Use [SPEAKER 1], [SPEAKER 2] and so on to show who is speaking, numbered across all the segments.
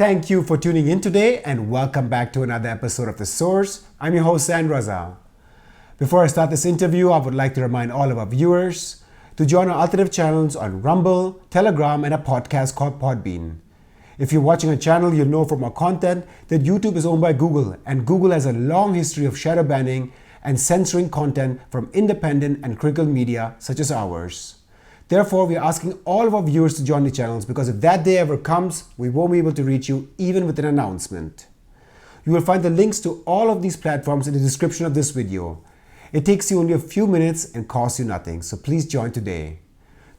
[SPEAKER 1] Thank you for tuning in today and welcome back to another episode of The Source. I'm your host, Zain Raza. Before I start this interview, I would like to remind all of our viewers to join our alternative channels on Rumble, Telegram, and a podcast called Podbean. If you're watching a channel, you'll know from our content that YouTube is owned by Google, and Google has a long history of shadow banning and censoring content from independent and critical media such as ours. Therefore, we are asking all of our viewers to join the channels because if that day ever comes, we won't be able to reach you even with an announcement. You will find the links to all of these platforms in the description of this video. It takes you only a few minutes and costs you nothing, so please join today.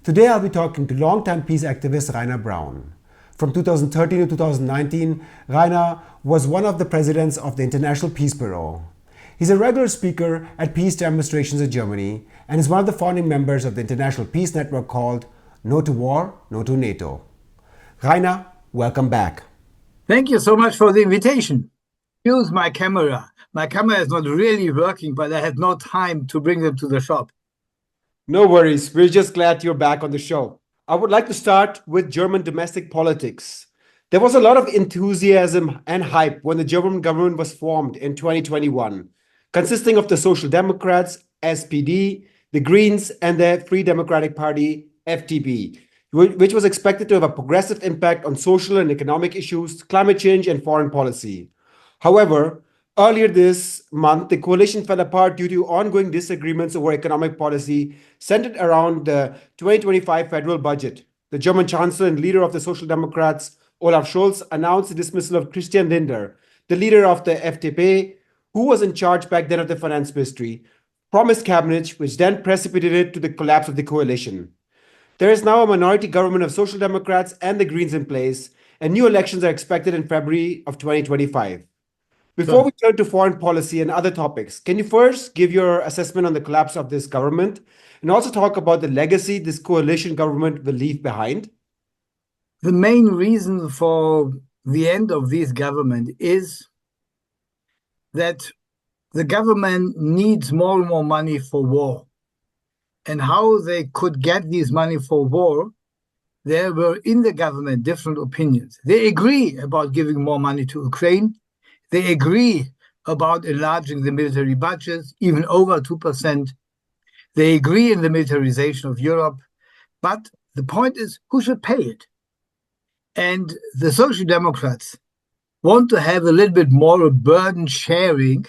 [SPEAKER 1] Today I'll be talking to longtime peace activist Reiner Braun. From 2013 to 2019, Reiner was one of the presidents of the International Peace Bureau. He's a regular speaker at peace demonstrations in Germany and is one of the founding members of the international peace network called No to War, No to NATO. Reiner, welcome back.
[SPEAKER 2] Thank you so much for the invitation. Use my camera. My camera is not really working, but I had no time to bring them to the shop.
[SPEAKER 1] No worries. We're just glad you're back on the show. I would like to start with German domestic politics. There was a lot of enthusiasm and hype when the German government was formed in 2021, consisting of the Social Democrats, SPD, the Greens, and the Free Democratic Party, FDP, which was expected to have a progressive impact on social and economic issues, climate change, and foreign policy. However, earlier this month, the coalition fell apart due to ongoing disagreements over economic policy centered around the 2025 federal budget. The German Chancellor and leader of the Social Democrats, Olaf Scholz, announced the dismissal of Christian Lindner, the leader of the FDP, who was in charge back then of the finance ministry, from his cabinet, which then precipitated to the collapse of the coalition. There is now a minority government of Social Democrats and the Greens in place, and new elections are expected in February of 2025. Before we turn to foreign policy and other topics, can you first give your assessment on the collapse of this government and also talk about the legacy this coalition government will leave behind?
[SPEAKER 2] The main reason for the end of this government is that the government needs more and more money for war. And how they could get this money for war, there were in the government different opinions. They agree about giving more money to Ukraine. They agree about enlarging the military budgets, even over 2%. They agree in the militarization of Europe. But the point is, who should pay it? And the Social Democrats want to have a little bit more burden sharing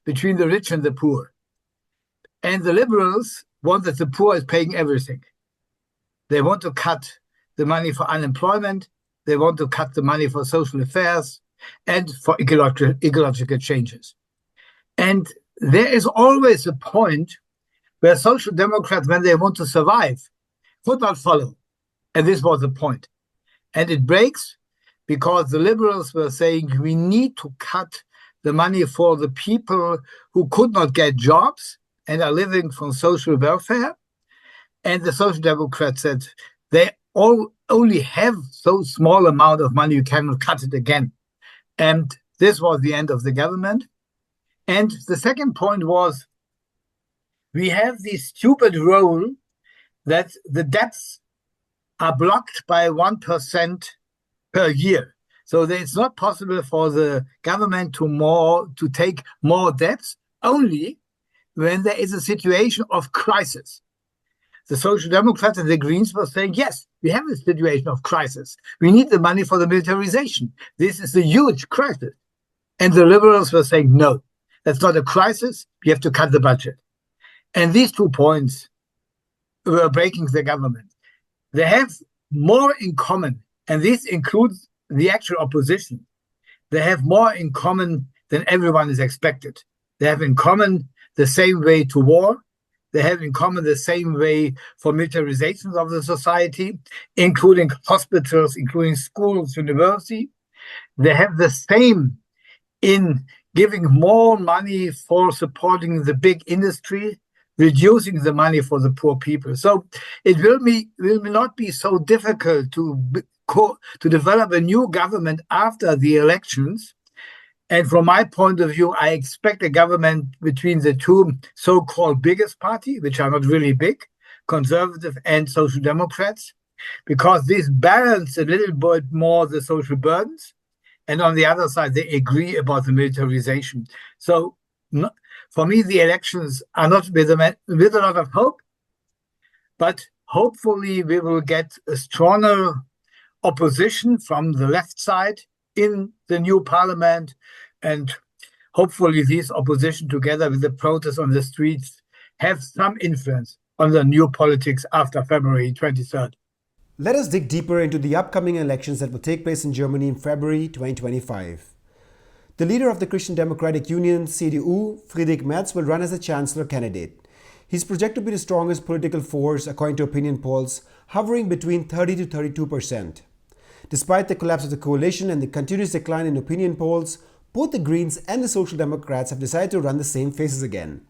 [SPEAKER 2] between the rich and the poor. And the liberals want that the poor is paying everything. They want to cut the money for unemployment. They want to cut the money for social affairs and for ecological changes. And there is always a point where Social Democrats, when they want to survive, could not follow. And this was the point. And it breaks because the liberals were saying we need to cut the money for the people who could not get jobs and are living from social welfare. And the Social Democrats said they only have so small amount of money, you cannot cut it again. And this was the end of the government. And the second point was we have this stupid rule that the debts are blocked by 1% per year. So it's not possible for the government to take more debts only when there is a situation of crisis. The Social Democrats and the Greens were saying, yes, we have a situation of crisis. We need the money for the militarization. This is a huge crisis. And the liberals were saying, no, that's not a crisis. We have to cut the budget. And these 2 points were breaking the government. They have more in common, and this includes the actual opposition. They have more in common than everyone is expected. They have in common the same way to war. They have in common the same way for militarization of the society, including hospitals, including schools, university. They have the same in giving more money for supporting the big industry, reducing the money for the poor people. So it will not be so difficult to develop a new government after the elections. And from my point of view, I expect a government between the two so-called biggest party, which are not really big, conservative and social democrats, because this balance a little bit more the social burdens. and on the other side, they agree about the militarization. So for me, the elections are not with a lot of hope, but hopefully we will get a stronger opposition from the left side in the new parliament, and hopefully this opposition, together with the protests on the streets, have some influence on the new politics after February 23rd.
[SPEAKER 1] Let us dig deeper into the upcoming elections that will take place in Germany in February 2025. The leader of the Christian Democratic Union, CDU, Friedrich Merz, will run as a chancellor candidate. He's projected to be the strongest political force, according to opinion polls, hovering between 30 to 32%. Despite the collapse of the coalition and the continuous decline in opinion polls, both the Greens and the Social Democrats have decided to run the same faces again.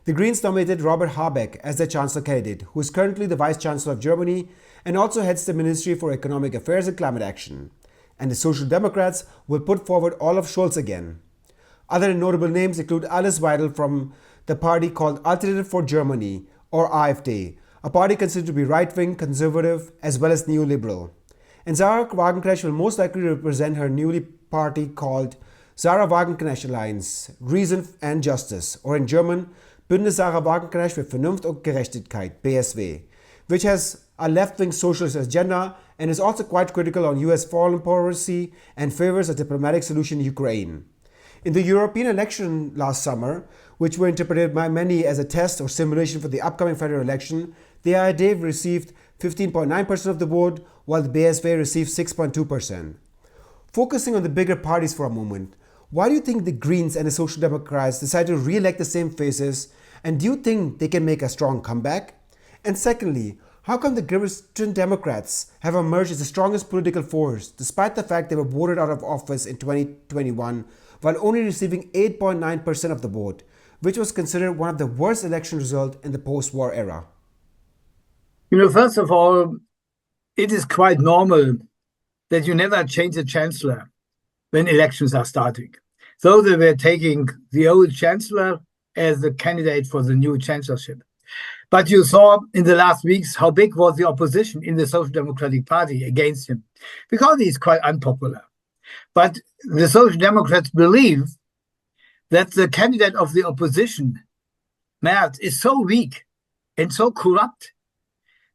[SPEAKER 1] The Greens nominated Robert Habeck as their chancellor candidate, who is currently the Vice Chancellor of Germany and also heads the Ministry for Economic Affairs and Climate Action. And the Social Democrats will put forward Olaf Scholz again. Other notable names include Alice Weidel from the party called Alternative for Germany, or AfD, a party considered to be right-wing, conservative, as well as neoliberal. And Sahra Wagenknecht will most likely represent her newly party called Sahra Wagenknecht Alliance, Reason and Justice, or in German, Bündnis Sahra Wagenknecht für Vernunft und Gerechtigkeit, BSW, which has a left-wing socialist agenda and is also quite critical on US foreign policy and favors a diplomatic solution in Ukraine. In the European election last summer, which were interpreted by many as a test or simulation for the upcoming federal election, the AfD received 15.9% of the vote, while the BSW received 6.2%. Focusing on the bigger parties for a moment, why do you think the Greens and the Social Democrats decided to re-elect the same faces, and do you think they can make a strong comeback? And secondly, how come the Christian Democrats have emerged as the strongest political force, despite the fact they were voted out of office in 2021, while only receiving 8.9% of the vote, which was considered one of the worst election results in the post-war era?
[SPEAKER 2] First of all, it is quite normal that you never change the chancellor when elections are starting. So they were taking the old chancellor as the candidate for the new chancellorship. But you saw in the last weeks how big was the opposition in the Social Democratic Party against him, because he's quite unpopular. But the Social Democrats believe that the candidate of the opposition, Merz, is so weak and so corrupt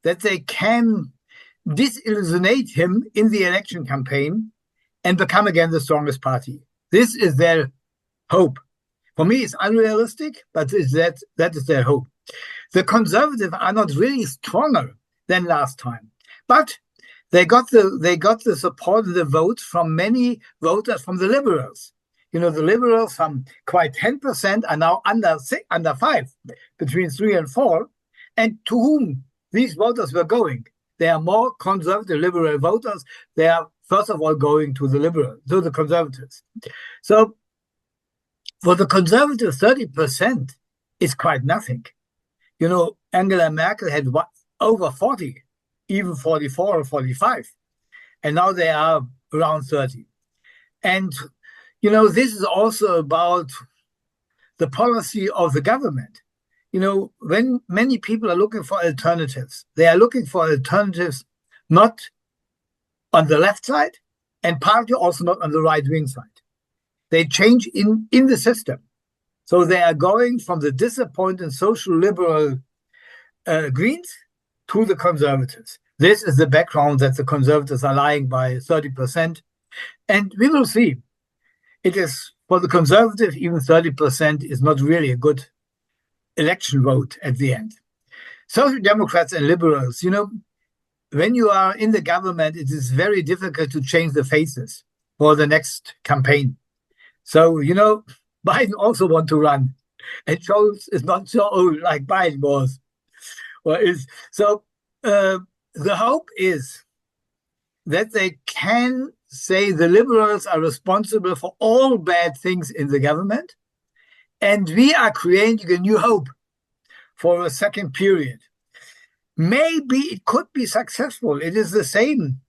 [SPEAKER 2] that they can disillusionate him in the election campaign and become again the strongest party. This is their hope. For me, it's unrealistic, but that is their hope. The Conservatives are not really stronger than last time, but they got the support and the votes from many voters from the Liberals. The Liberals, from quite 10%, are now under 5%, between 3 and 4%, and to whom these voters were going. They are more conservative liberal voters. They are first of all going to the Conservatives. So for the Conservatives, 30% is quite nothing. Angela Merkel had over 40, even 44 or 45, and now they are around 30. And this is also about the policy of the government. When many people are looking for alternatives, they are looking for alternatives not on the left side and partly also not on the right-wing side. They change in the system. So they are going from the disappointed social liberal Greens to the Conservatives. This is the background that the Conservatives are lying by 30%. And we will see. It is, for the Conservative, even 30% is not really a good election vote at the end. Social Democrats and liberals, when you are in the government, it is very difficult to change the faces for the next campaign. So, Biden also wants to run, and Scholz is not so old like Biden was, or is. So the hope is that they can say the liberals are responsible for all bad things in the government, and we are creating a new hope for a second period. Maybe it could be successful. It is the same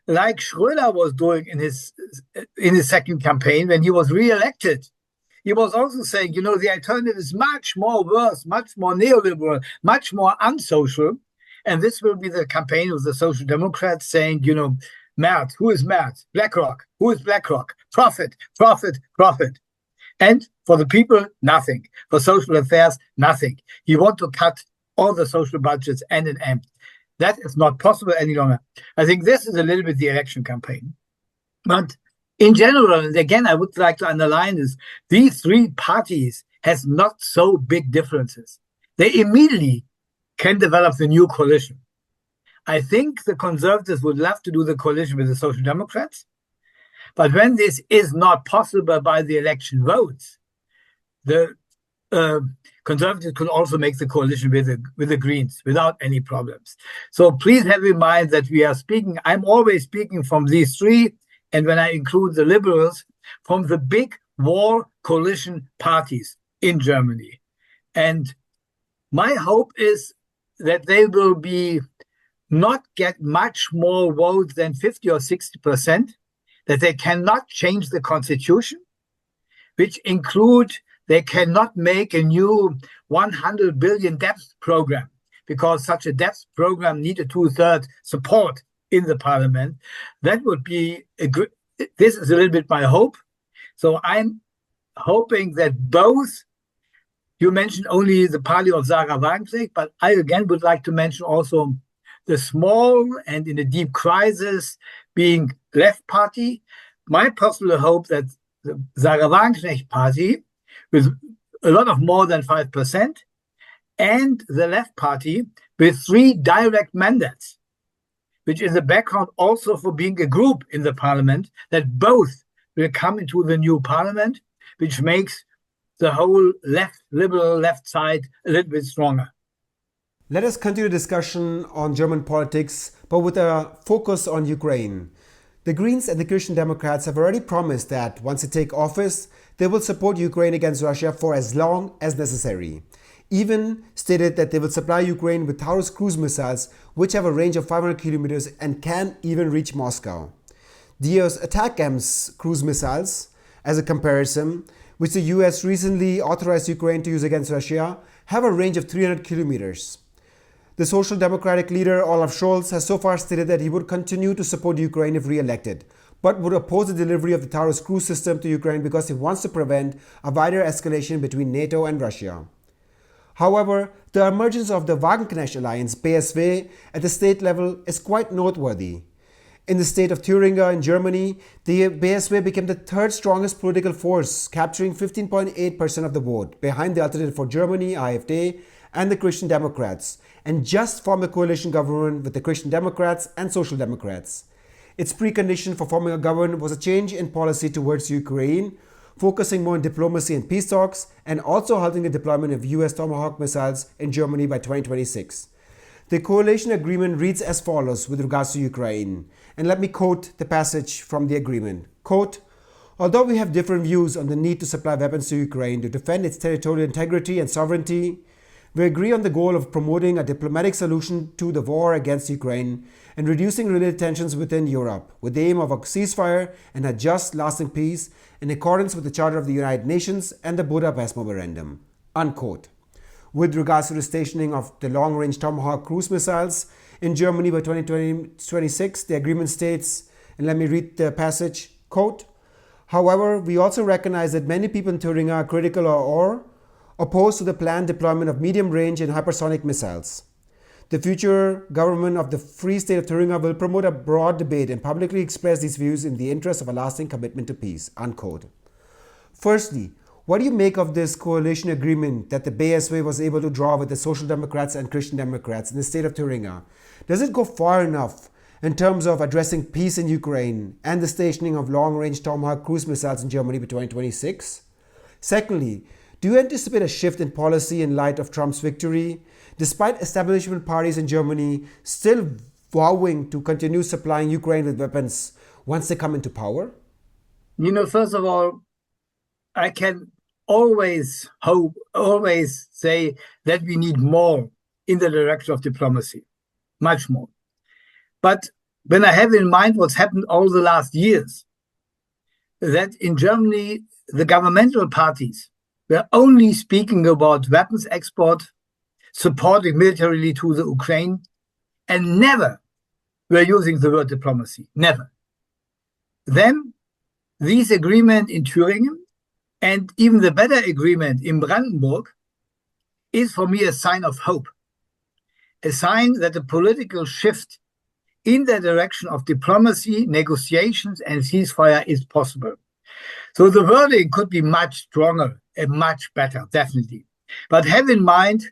[SPEAKER 2] like Schröder was doing in his second campaign when he was re-elected. He was also saying, the alternative is much more worse, much more neoliberal, much more unsocial. And this will be the campaign of the Social Democrats saying, Merz, who is Merz? BlackRock. Who is BlackRock? profit, profit, profit. And for the people, nothing. For social affairs, nothing. He wants to cut all the social budgets end and end. That is not possible any longer. I think this is a little bit the election campaign. But in general, and again, I would like to underline this, these three parties has not so big differences. They immediately can develop the new coalition. I think the conservatives would love to do the coalition with the Social Democrats. But when this is not possible by the election votes, the conservatives could also make the coalition with the Greens without any problems. So please have in mind that we are speaking, I'm always speaking from these three, and when I include the liberals, from the big war coalition parties in Germany. And my hope is that they will be not get much more votes than 50 or 60%, that they cannot change the constitution, which include they cannot make a new 100 billion debt program, because such a debt program needs a two-thirds support in the parliament. That would be this is a little bit my hope. So I'm hoping that both, you mentioned only the party of Sahra Wagenknecht, but I again would like to mention also the small and in a deep crisis being left party. My personal hope that the Sahra Wagenknecht party with a lot of more than 5% and the left party with 3 direct mandates, which is a background also for being a group in the parliament, that both will come into the new parliament, which makes the whole left, liberal left side a little bit stronger.
[SPEAKER 1] Let us continue the discussion on German politics, but with a focus on Ukraine. The Greens and the Christian Democrats have already promised that once they take office, they will support Ukraine against Russia for as long as necessary. Even stated that they will supply Ukraine with Taurus cruise missiles, which have a range of 500 kilometers and can even reach Moscow. The US ATACMS cruise missiles, as a comparison, which the US recently authorized Ukraine to use against Russia, have a range of 300 kilometers. The Social Democratic leader Olaf Scholz has so far stated that he would continue to support Ukraine if re-elected, but would oppose the delivery of the Taurus cruise system to Ukraine because he wants to prevent a wider escalation between NATO and Russia. However, the emergence of the Wagenknecht Alliance, BSW, at the state level is quite noteworthy. In the state of Thuringia in Germany, the BSW became the third strongest political force, capturing 15.8% of the vote, behind the Alternative for Germany, AfD, and the Christian Democrats, and just formed a coalition government with the Christian Democrats and Social Democrats. Its precondition for forming a government was a change in policy towards Ukraine, focusing more on diplomacy and peace talks, and also halting the deployment of US Tomahawk missiles in Germany by 2026. The coalition agreement reads as follows with regards to Ukraine, and let me quote the passage from the agreement. Quote, "Although we have different views on the need to supply weapons to Ukraine to defend its territorial integrity and sovereignty, we agree on the goal of promoting a diplomatic solution to the war against Ukraine and reducing related tensions within Europe, with the aim of a ceasefire and a just, lasting peace in accordance with the Charter of the United Nations and the Budapest Memorandum." Unquote. With regards to the stationing of the long-range Tomahawk cruise missiles in Germany by 2026, the agreement states, and let me read the passage, quote, "However, we also recognize that many people in Thuringia are critical or opposed to the planned deployment of medium-range and hypersonic missiles. The future government of the Free State of Thuringia will promote a broad debate and publicly express these views in the interest of a lasting commitment to peace." Unquote. Firstly, what do you make of this coalition agreement that the BSW was able to draw with the Social Democrats and Christian Democrats in the state of Thuringia? Does it go far enough in terms of addressing peace in Ukraine and the stationing of long-range Tomahawk cruise missiles in Germany by 2026? Secondly, do you anticipate a shift in policy in light of Trump's victory, despite establishment parties in Germany still vowing to continue supplying Ukraine with weapons once they come into power?
[SPEAKER 2] First of all, I can always say that we need more in the direction of diplomacy, much more. But when I have in mind what's happened all the last years, that in Germany, the governmental parties were only speaking about weapons export, supporting militarily to the Ukraine, and never were using the word diplomacy. Never. Then this agreement in Thüringen and even the better agreement in Brandenburg is for me a sign of hope, a sign that the political shift in the direction of diplomacy, negotiations, and ceasefire is possible. So the wording could be much stronger and much better, definitely. But have in mind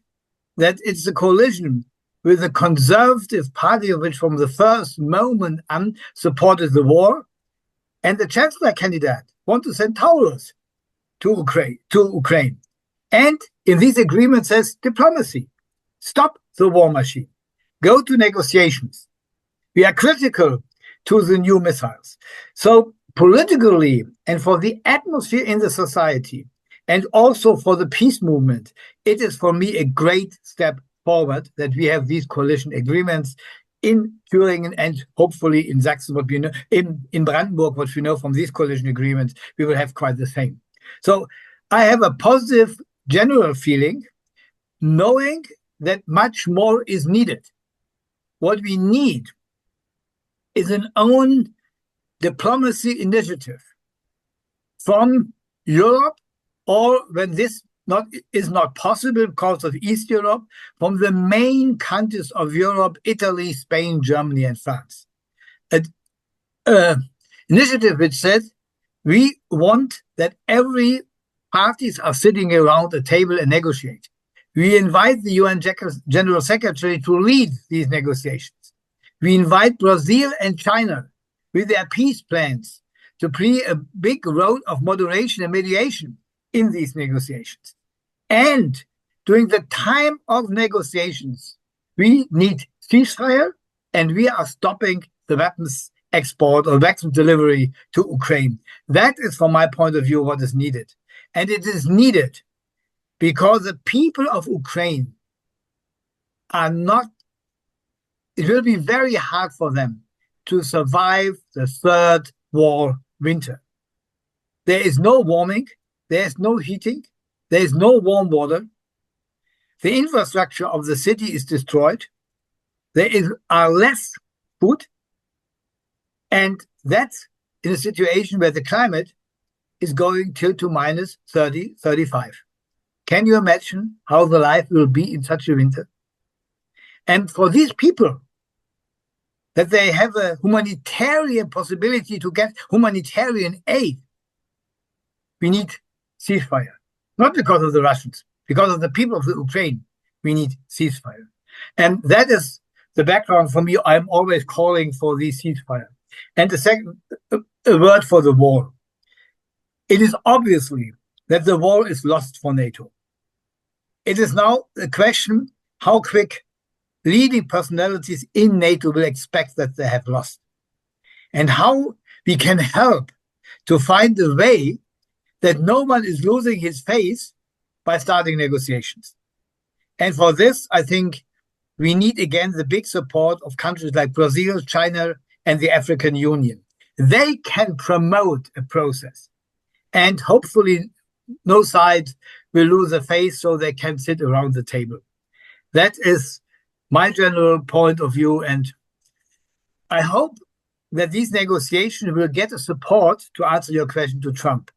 [SPEAKER 2] that it's a coalition with the Conservative Party, which from the first moment on supported the war, and the Chancellor candidate want to send Taurus to Ukraine. And in this agreement says diplomacy, stop the war machine, go to negotiations. We are critical to the new missiles. So politically and for the atmosphere in the society and also for the peace movement, it is for me a great step forward that we have these coalition agreements in Thüringen and hopefully in Sachsen, what we know, in Brandenburg, what we know from these coalition agreements, we will have quite the same. So I have a positive general feeling, knowing that much more is needed. What we need is an own diplomacy initiative from Europe, or when this is not possible because of East Europe, from the main countries of Europe, Italy, Spain, Germany, and France. An initiative which says we want that every parties are sitting around a table and negotiate. We invite the UN General Secretary to lead these negotiations. We invite Brazil and China with their peace plans to play a big role of moderation and mediation in these negotiations. And during the time of negotiations, we need ceasefire, and we are stopping the weapons export or weapons delivery to Ukraine. That is, from my point of view, what is needed. And it is needed because the people of Ukraine are not, it will be very hard for them to survive the third war winter. There is no warming, there is no heating, there is no warm water. The infrastructure of the city is destroyed. There are less food. And that's in a situation where the climate is going to minus 30, 35. Can you imagine how the life will be in such a winter? And for these people, that they have a humanitarian possibility to get humanitarian aid, we need ceasefire. Not because of the Russians, because of the people of the Ukraine, we need ceasefire. And that is the background for me. I'm always calling for this ceasefire. And the second, a word for the war. It is obviously that the war is lost for NATO. It is now a question how quick leading personalities in NATO will expect that they have lost, and how we can help to find a way that no one is losing his face by starting negotiations. And for this, I think we need again the big support of countries like Brazil, China, and the African Union. They can promote a process, and hopefully no side will lose a face so they can sit around the table. That is my general point of view, and I hope that these negotiations will get a support, to answer your question, to Trump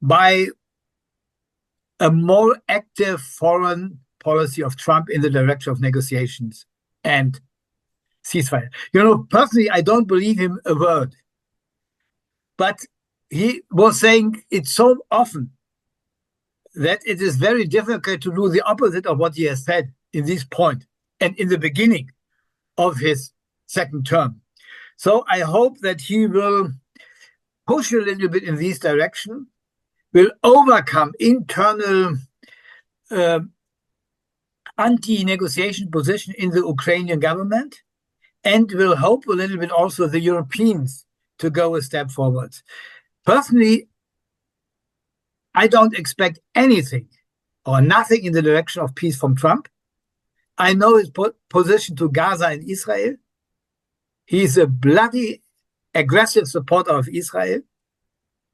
[SPEAKER 2] by a more active foreign policy of Trump in the direction of negotiations and ceasefire. You know, personally, I don't believe him a word, but he was saying it so often that it is very difficult to do the opposite of what he has said in this point and in the beginning of his second term. So I hope that he will push a little bit in this direction, will overcome internal anti-negotiation position in the Ukrainian government, and will hope a little bit also the Europeans to go a step forward. Personally, I don't expect anything or nothing in the direction of peace from Trump. I know his position to Gaza and Israel. He's a bloody, aggressive supporter of Israel,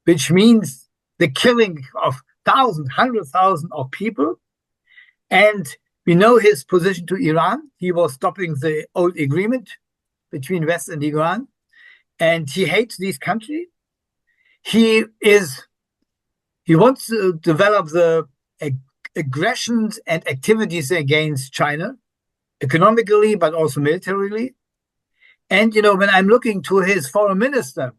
[SPEAKER 2] which means the killing of thousands, 100,000 of people. And we know his position to Iran. He was stopping the old agreement between West and Iran. And he hates this country. He wants to develop the aggressions and activities against China, economically, but also militarily. And, when I'm looking to his foreign minister,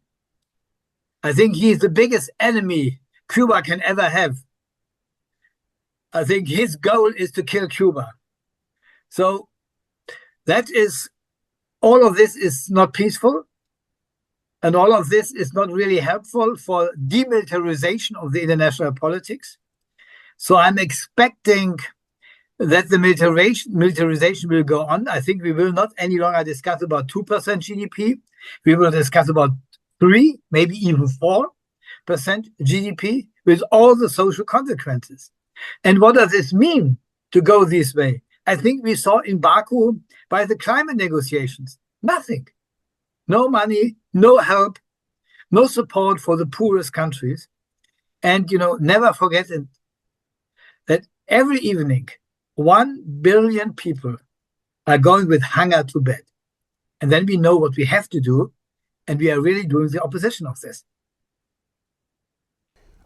[SPEAKER 2] I think he's the biggest enemy Cuba can ever have. I think his goal is to kill Cuba. So all of this is not peaceful. And all of this is not really helpful for demilitarization of the international politics. So I'm expecting that the militarization will go on. I think we will not any longer discuss about 2% GDP. We will discuss about 3, maybe even 4% GDP with all the social consequences. And what does this mean to go this way? I think we saw in Baku by the climate negotiations, nothing. No money, no help, no support for the poorest countries. And, never forget that every evening, 1 billion people are going with hunger to bed. And then we know what we have to do. And we are really doing the opposition of this.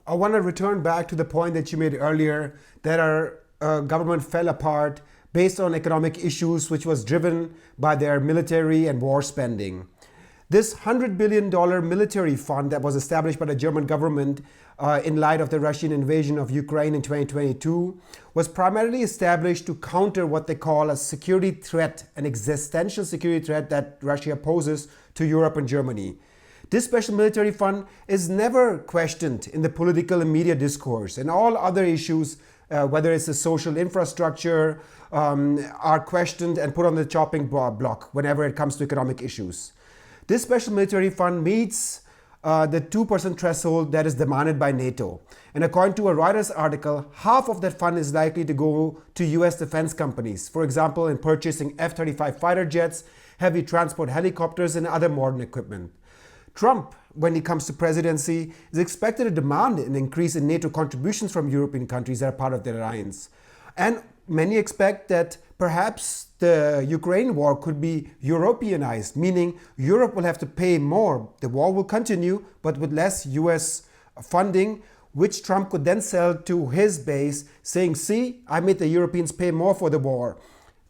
[SPEAKER 1] I want to return back to the point that you made earlier that our government fell apart based on economic issues, which was driven by their military and war spending. This $100 billion military fund that was established by the German government in light of the Russian invasion of Ukraine in 2022 was primarily established to counter what they call a security threat, an existential security threat that Russia poses to Europe and Germany. This special military fund is never questioned in the political and media discourse, and all other issues, whether it's the social infrastructure, are questioned and put on the chopping block whenever it comes to economic issues. This special military fund meets the 2% threshold that is demanded by NATO. And according to a Reuters article, half of that fund is likely to go to US defense companies, for example, in purchasing F-35 fighter jets, heavy transport helicopters, and other modern equipment. Trump, when he comes to presidency, is expected to demand an increase in NATO contributions from European countries that are part of the alliance. And many expect that perhaps the Ukraine war could be Europeanized, meaning Europe will have to pay more. The war will continue, but with less US funding, which Trump could then sell to his base, saying, see, I made the Europeans pay more for the war.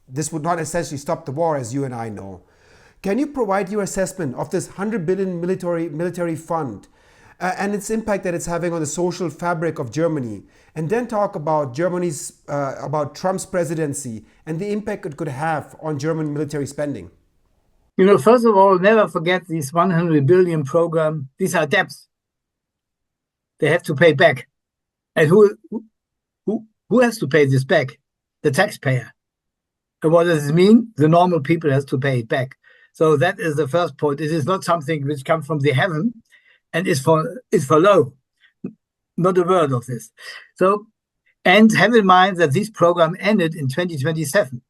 [SPEAKER 1] This would not essentially stop the war, as you and I know. Can you provide your assessment of this $100 billion military fund and its impact that it's having on the social fabric of Germany, and then talk about about Trump's presidency and the impact it could have on German military spending?
[SPEAKER 2] First of all, never forget this 100 billion program. These are debts. They have to pay back. And who has to pay this back? The taxpayer. And what does it mean? The normal people has to pay it back. So that is the first point. It is not something which comes from the heaven and is for low. Not a word of this. So, and have in mind that this program ended in 2027.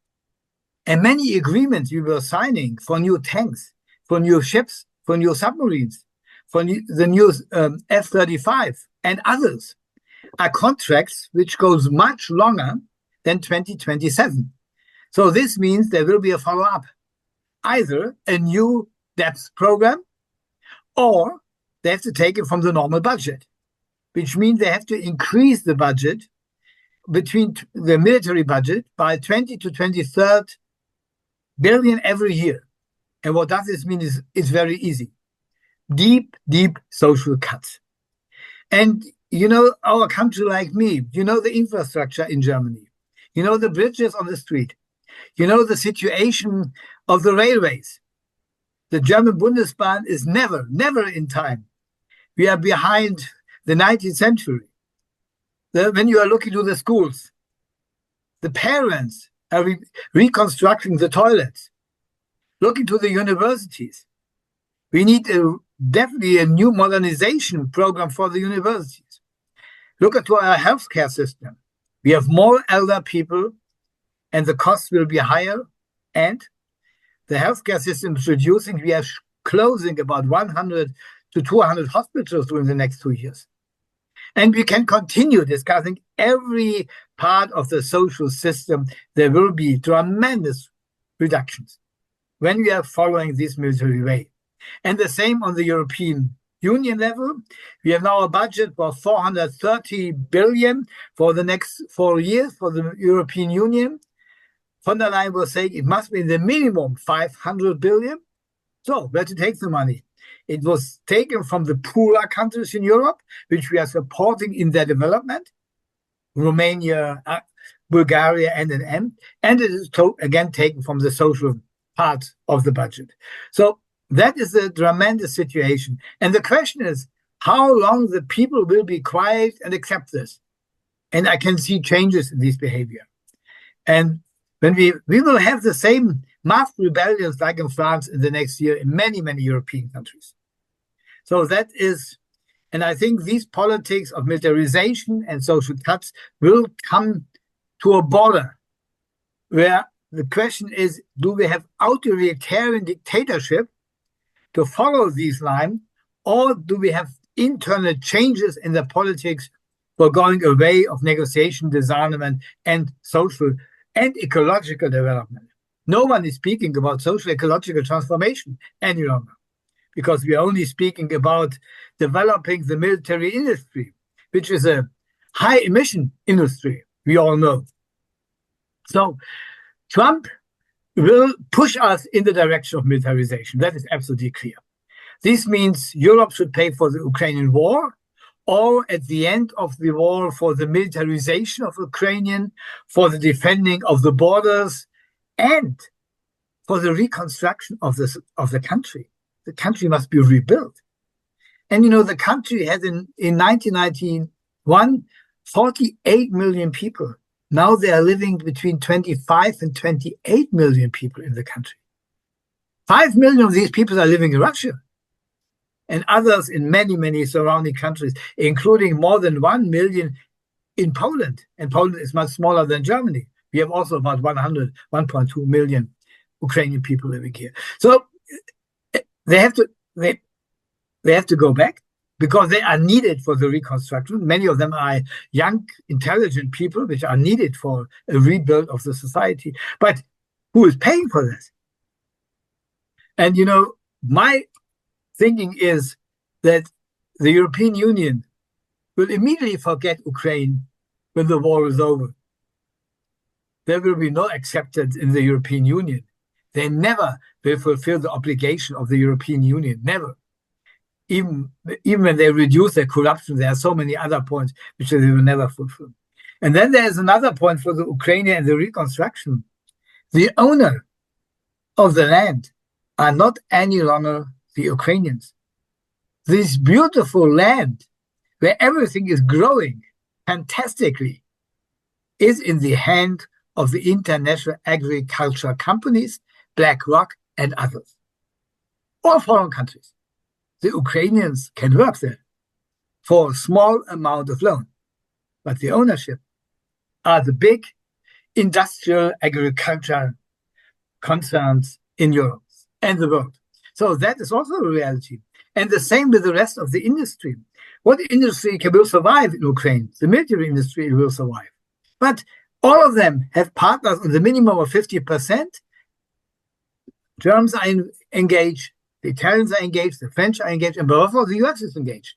[SPEAKER 2] And many agreements we were signing for new tanks, for new ships, for new submarines, for the new F-35 and others are contracts which goes much longer than 2027. So this means there will be a follow-up. Either a new depth program, or they have to take it from the normal budget, which means they have to increase the budget between the military budget by 20 to 23 billion every year. And what does this mean is very easy. Deep social cuts. And our country like me, the infrastructure in Germany, the bridges on the street, the situation of the railways. The German Bundesbahn is never in time. We are behind the 19th century. When you are looking to the schools, the parents are reconstructing the toilets. Looking to the universities. We need definitely a new modernization program for the universities. Look at our healthcare system. We have more elder people, and the costs will be higher, and the healthcare system is reducing. We are closing about 100 to 200 hospitals during the next 2 years. And we can continue discussing every part of the social system. There will be tremendous reductions when we are following this military way. And the same on the European Union level, we have now a budget for 430 billion for the next 4 years for the European Union. Von der Leyen was saying it must be the minimum 500 billion. So where to take the money? It was taken from the poorer countries in Europe, which we are supporting in their development, Romania, Bulgaria, and it is again taken from the social part of the budget. So that is a tremendous situation. And the question is how long the people will be quiet and accept this. And I can see changes in this behavior. And when we will have the same mass rebellions like in France in the next year in many, many European countries. So that is, and I think these politics of militarization and social cuts will come to a border where the question is, do we have authoritarian dictatorship to follow these lines, or do we have internal changes in the politics for going away of negotiation, disarmament, and social and ecological development? No one is speaking about social ecological transformation any longer, because we are only speaking about developing the military industry, which is a high emission industry, we all know. So Trump will push us in the direction of militarization. That is absolutely clear. This means Europe should pay for the Ukrainian war, or at the end of the war for the militarization of Ukraine, for the defending of the borders, and for the reconstruction of the country. The country must be rebuilt. And the country had in 1991 48 million people. Now they are living between 25 and 28 million people in the country. 5 million of these people are living in Russia, and others in many, many surrounding countries, including more than 1 million in Poland. And Poland is much smaller than Germany. We have also about 1.2 million Ukrainian people living here. So they have to go back, because they are needed for the reconstruction. Many of them are young, intelligent people, which are needed for a rebuild of the society. But who is paying for this? And, my thinking is that the European Union will immediately forget Ukraine when the war is over. There will be no acceptance in the European Union. They never will fulfill the obligation of the European Union, never. Even when they reduce their corruption, there are so many other points which they will never fulfill. And then there is another point for the Ukraine and the reconstruction. The owner of the land are not any longer the Ukrainians. This beautiful land where everything is growing fantastically is in the hand of the international agriculture companies, BlackRock and others, all foreign countries. The Ukrainians can work there for a small amount of loan, but the ownership are the big industrial agriculture concerns in Europe and the world. So that is also a reality. And the same with the rest of the industry. What industry will survive in Ukraine? The military industry will survive. But all of them have partners on the minimum of 50%. Germans are engaged, the Italians are engaged, the French are engaged, and above all, the US is engaged.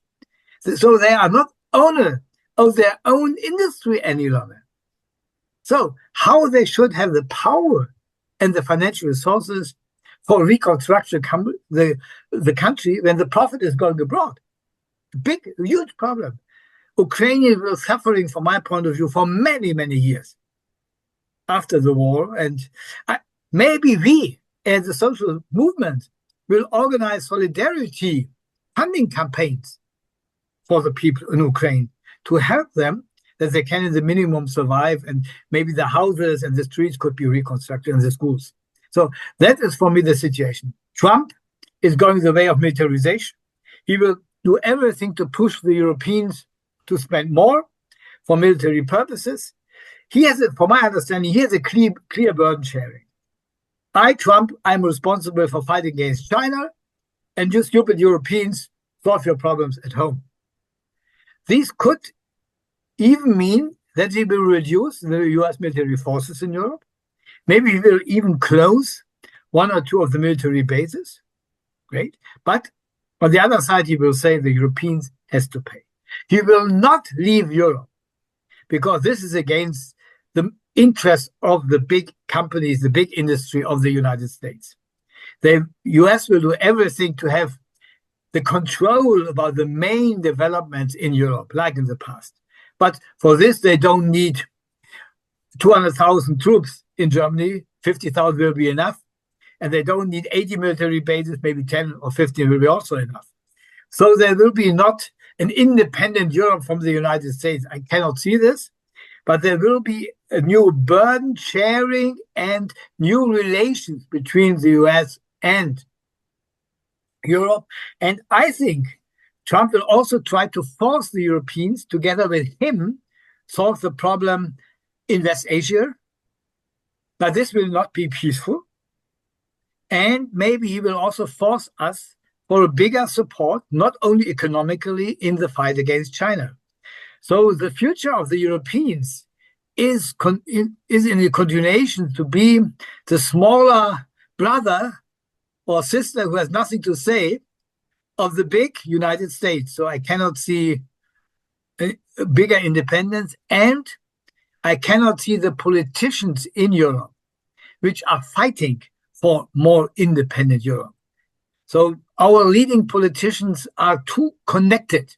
[SPEAKER 2] So they are not owner of their own industry any longer. So how they should have the power and the financial resources for reconstruction the country when the profit is going abroad? Big, huge problem. Ukrainians were suffering, from my point of view, for many, many years after the war. And maybe we, as a social movement, will organize solidarity funding campaigns for the people in Ukraine to help them that they can, in the minimum, survive, and maybe the houses and the streets could be reconstructed and the schools. So that is, for me, the situation. Trump is going the way of militarization. He will do everything to push the Europeans to spend more for military purposes. He has, from my understanding, he has a clear burden sharing. Trump, I'm responsible for fighting against China, and you stupid Europeans solve your problems at home. These could even mean that he will reduce the US military forces in Europe. Maybe he will even close one or two of the military bases. Great. But On the other side, he will say the Europeans has to pay. He will not leave Europe because this is against the interest of the big companies, the big industry of the United States. The US will do everything to have the control about the main developments in Europe, like in the past. But for this, they don't need 200,000 troops in Germany. 50,000 will be enough. And they don't need 80 military bases, maybe 10 or 15 will be also enough. So there will be not an independent Europe from the United States. I cannot see this, but there will be a new burden sharing and new relations between the US and Europe. And I think Trump will also try to force the Europeans, together with him, solve the problem in West Asia. But this will not be peaceful. And maybe he will also force us for a bigger support, not only economically, in the fight against China. So the future of the Europeans is in a continuation to be the smaller brother or sister who has nothing to say of the big United States. So I cannot see a bigger independence, and I cannot see the politicians in Europe which are fighting for more independent Europe. So our leading politicians are too connected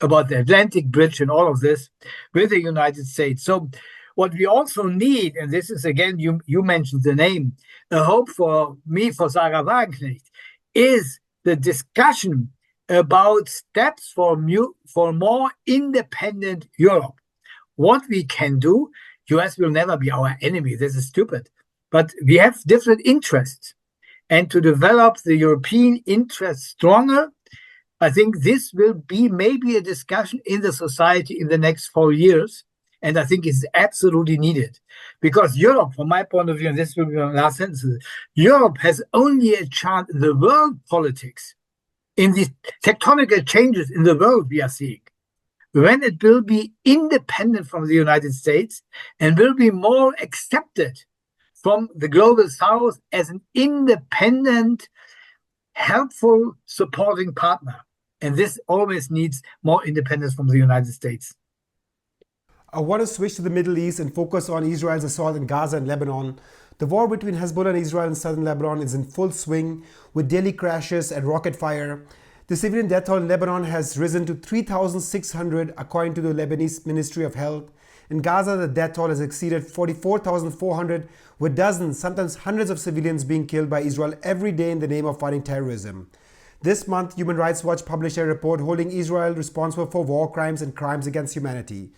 [SPEAKER 2] about the Atlantic Bridge and all of this with the United States. So what we also need, and this is again, you mentioned the name, a hope for me, for Sahra Wagenknecht, is the discussion about steps for more independent Europe. What we can do, US will never be our enemy. This is stupid. But we have different interests. And to develop the European interest stronger, I think this will be maybe a discussion in the society in the next 4 years. And I think it's absolutely needed. Because Europe, from my point of view, and this will be my last sentence, Europe has only a chance in the world politics, in the tectonic changes in the world we are seeing, when it will be independent from the United States and will be more accepted from the global south as an independent, helpful, supporting partner. And this always needs more independence from the United States.
[SPEAKER 1] I want to switch to the Middle East and focus on Israel's assault in Gaza and Lebanon. The war between Hezbollah and Israel in southern Lebanon is in full swing with daily crashes and rocket fire. The civilian death toll in Lebanon has risen to 3,600 according to the Lebanese Ministry of Health. In Gaza, the death toll has exceeded 44,400, with dozens, sometimes hundreds of civilians being killed by Israel every day in the name of fighting terrorism. This month, Human Rights Watch published a report holding Israel responsible for war crimes and crimes against humanity.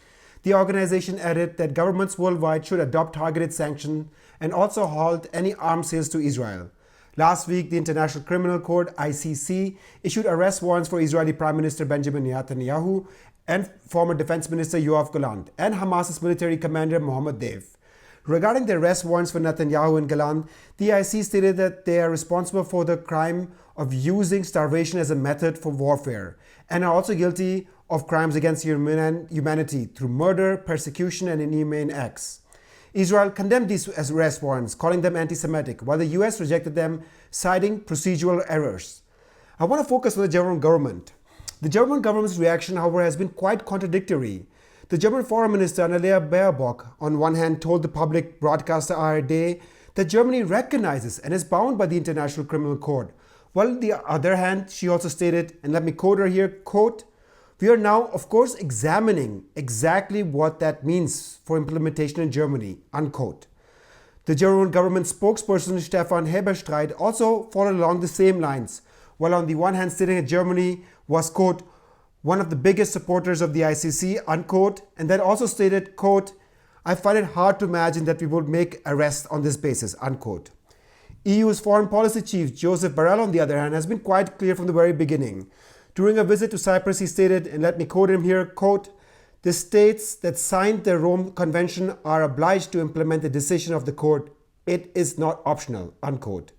[SPEAKER 1] The organization added that governments worldwide should adopt targeted sanctions and also halt any arms sales to Israel. Last week, the International Criminal Court, ICC, issued arrest warrants for Israeli Prime Minister Benjamin Netanyahu and former Defense Minister Yoav Gallant and Hamas's military commander Mohammed Deif. Regarding the arrest warrants for Netanyahu and Gallant, the ICC stated that they are responsible for the crime of using starvation as a method for warfare and are also guilty of crimes against humanity through murder, persecution, and inhumane acts. Israel condemned these as arrest warrants, calling them anti-Semitic, while the US rejected them, citing procedural errors. I want to focus on the German government. The German government's reaction, however, has been quite contradictory. The German Foreign Minister Annalena Baerbock, on one hand, told the public broadcaster ARD that Germany recognizes and is bound by the International Criminal Court, while on the other hand, she also stated, and let me quote her here, quote, "We are now, of course, examining exactly what that means for implementation in Germany," unquote. The German government spokesperson Stefan Heberstreit also followed along the same lines, while on the one hand stating that Germany was, quote, "one of the biggest supporters of the ICC," unquote, and then also stated, quote, "I find it hard to imagine that we would make arrests on this basis," unquote. EU's foreign policy chief Joseph Borrell, on the other hand, has been quite clear from the very beginning. During a visit to Cyprus, he stated, and let me quote him here, quote, "The states that signed the Rome Convention are obliged to implement the decision of the court. It is not optional," unquote.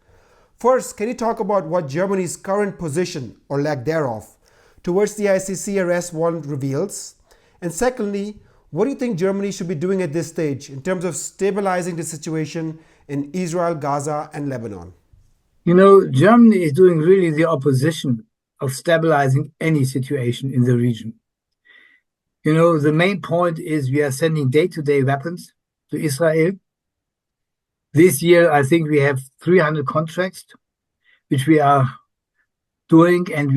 [SPEAKER 1] First, can you talk about what Germany's current position, or lack thereof, towards the ICC arrest warrant reveals? And secondly, what do you think Germany should be doing at this stage in terms of stabilizing the situation in Israel, Gaza, and Lebanon?
[SPEAKER 2] You know, Germany is doing really the opposition of stabilizing any situation in the region. You know, the main point is we are sending day-to-day weapons to Israel. This year, I think we have 300 contracts, which we are doing, and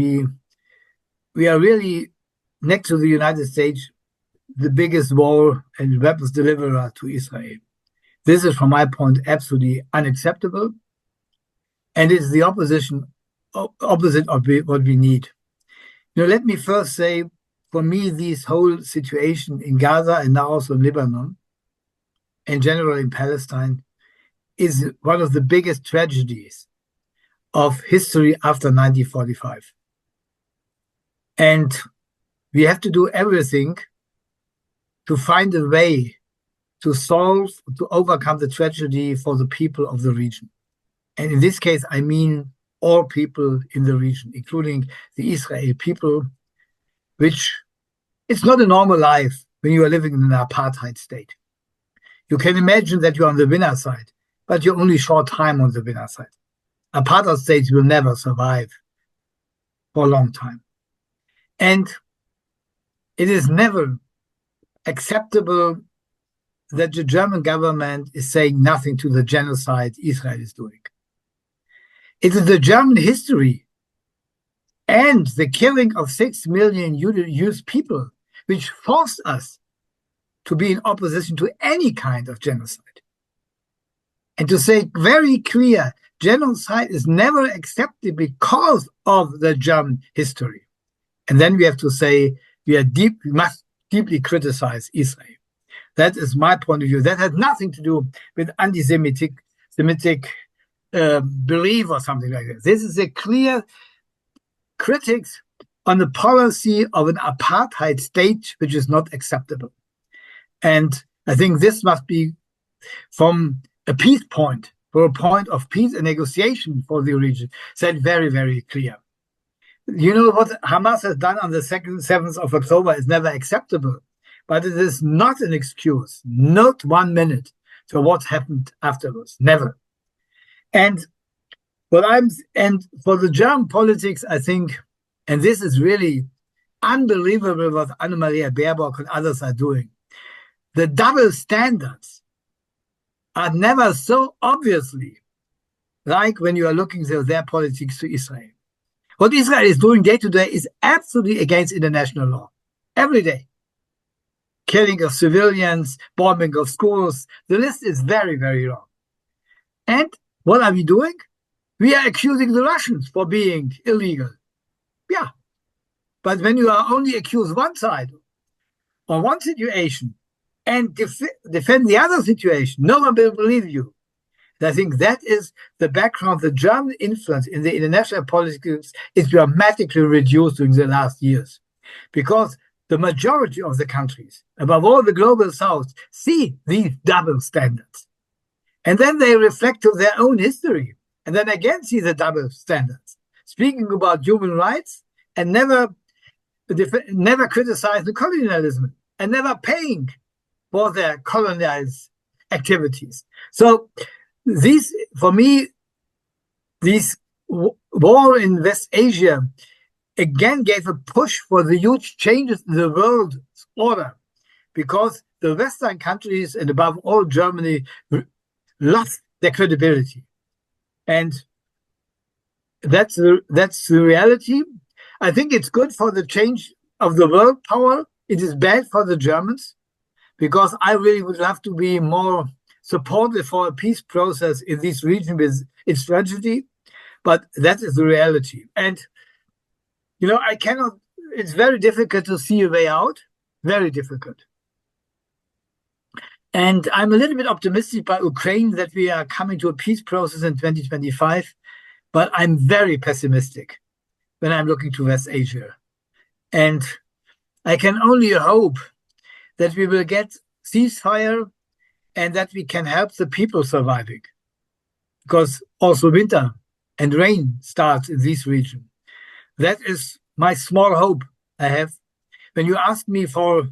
[SPEAKER 2] we are really, next to the United States, the biggest war and weapons deliverer to Israel. This is, from my point, absolutely unacceptable, and it's the opposite of what we need. You know, let me first say, for me, this whole situation in Gaza and now also in Lebanon, and generally in Palestine, is one of the biggest tragedies of history after 1945. And we have to do everything to find a way to overcome the tragedy for the people of the region. And in this case, I mean all people in the region, including the Israeli people, which it's not a normal life when you are living in an apartheid state. You can imagine that you're on the winner side, but you're only short time on the winner side. Apartheid states will never survive for a long time. And it is never acceptable that the German government is saying nothing to the genocide Israel is doing. It is the German history and the killing of 6 million Jewish people which forced us to be in opposition to any kind of genocide. And to say very clear, genocide is never accepted because of the German history. And then we have to say we must deeply criticize Israel. That is my point of view. That has nothing to do with anti-Semitic belief or something like that. This is a clear critics on the policy of an apartheid state, which is not acceptable. And I think this must be, from a peace point, for a point of peace and negotiation for the region, said very, very clear. You know what Hamas has done on the 7th of October is never acceptable, but it is not an excuse, not 1 minute, to what happened afterwards, never. And for the German politics, I think, and this is really unbelievable what Annemaria Baerbock and others are doing, the double standards are never so obviously like when you are looking at their politics to Israel. What Israel is doing day to day is absolutely against international law. Every day. Killing of civilians, bombing of schools. The list is very, very long. And what are we doing? We are accusing the Russians for being illegal. Yeah. But when you are only accused one side or one situation and defend the other situation, no one will believe you. And I think that is the background. The German influence in the international politics is dramatically reduced during the last years, because the majority of the countries, above all the global south, see these double standards. And then they reflect to their own history, and then again see the double standards, speaking about human rights and never criticize the colonialism and never paying for their colonialized activities. So these, for me, this war in West Asia again gave a push for the huge changes in the world order, because the Western countries, and above all Germany, lost their credibility. And that's the reality. I think it's good for the change of the world power. It is bad for the Germans, because I really would love to be more supportive for a peace process in this region with its tragedy. But that is the reality. And, you know, it's very difficult to see a way out. Very difficult. And I'm a little bit optimistic about Ukraine that we are coming to a peace process in 2025, but I'm very pessimistic when I'm looking to West Asia. And I can only hope that we will get ceasefire and that we can help the people surviving, because also winter and rain starts in this region. That is my small hope I have. When you ask me for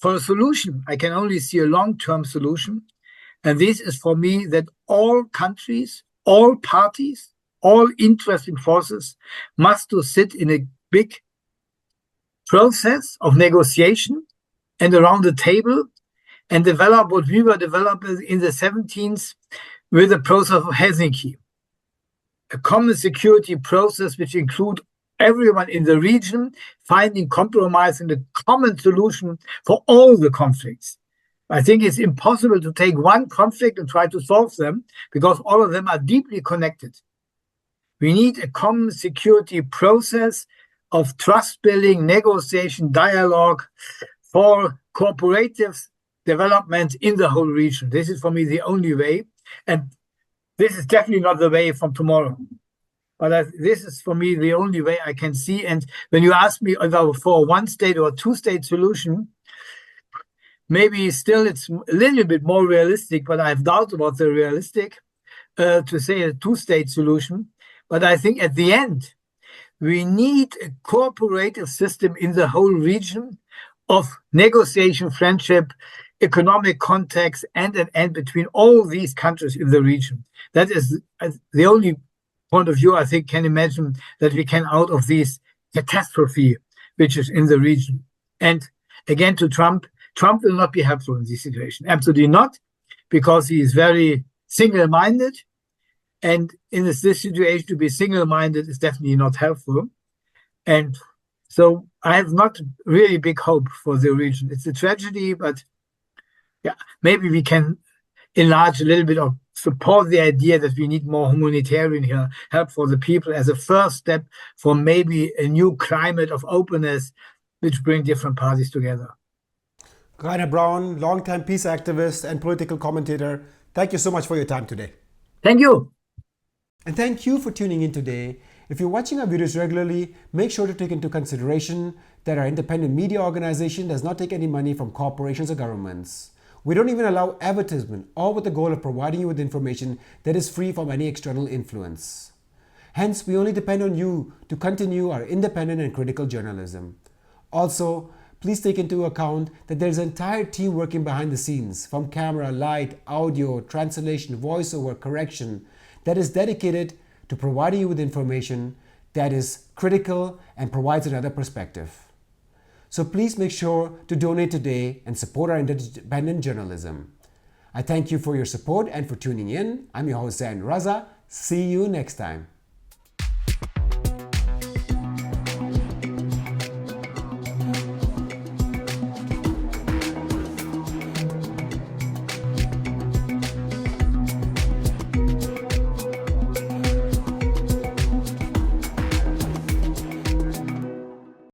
[SPEAKER 2] a solution, I can only see a long-term solution. And this is for me that all countries, all parties all interesting forces must to sit in a big process of negotiation and around the table and develop what we were developing in the 17th with the process of Helsinki, a common security process which include everyone in the region finding compromise and a common solution for all the conflicts. I think it's impossible to take one conflict and try to solve them because all of them are deeply connected. We need a common security process of trust building, negotiation, dialogue for cooperative development in the whole region. This is for me the only way. And this is definitely not the way from tomorrow. But this is for me the only way I can see. And when you ask me for a one-state or a two-state solution, maybe still it's a little bit more realistic, but I have doubts about the realistic to say a two-state solution. But I think at the end, we need a cooperative system in the whole region of negotiation, friendship, economic context, and between all these countries in the region. That is the only point of view I think can imagine that we can out of this catastrophe which is in the region. And again, to Trump will not be helpful in this situation. Absolutely not, because he is very single-minded. And in this situation, to be single-minded is definitely not helpful. And so I have not really big hope for the region. It's a tragedy, but yeah, maybe we can enlarge a little bit or support the idea that we need more humanitarian help for the people as a first step for maybe a new climate of openness which bring different parties together.
[SPEAKER 1] Reiner Braun, longtime peace activist and political commentator, thank you so much for your time today.
[SPEAKER 2] Thank you.
[SPEAKER 1] And thank you for tuning in today. If you're watching our videos regularly, make sure to take into consideration that our independent media organization does not take any money from corporations or governments. We don't even allow advertisement, all with the goal of providing you with information that is free from any external influence. Hence, we only depend on you to continue our independent and critical journalism. Also, please take into account that there's an entire team working behind the scenes, from camera, light, audio, translation, voiceover, correction, that is dedicated to providing you with information that is critical and provides another perspective. So please make sure to donate today and support our independent journalism. I thank you for your support and for tuning in. I'm your host, Zain Raza. See you next time.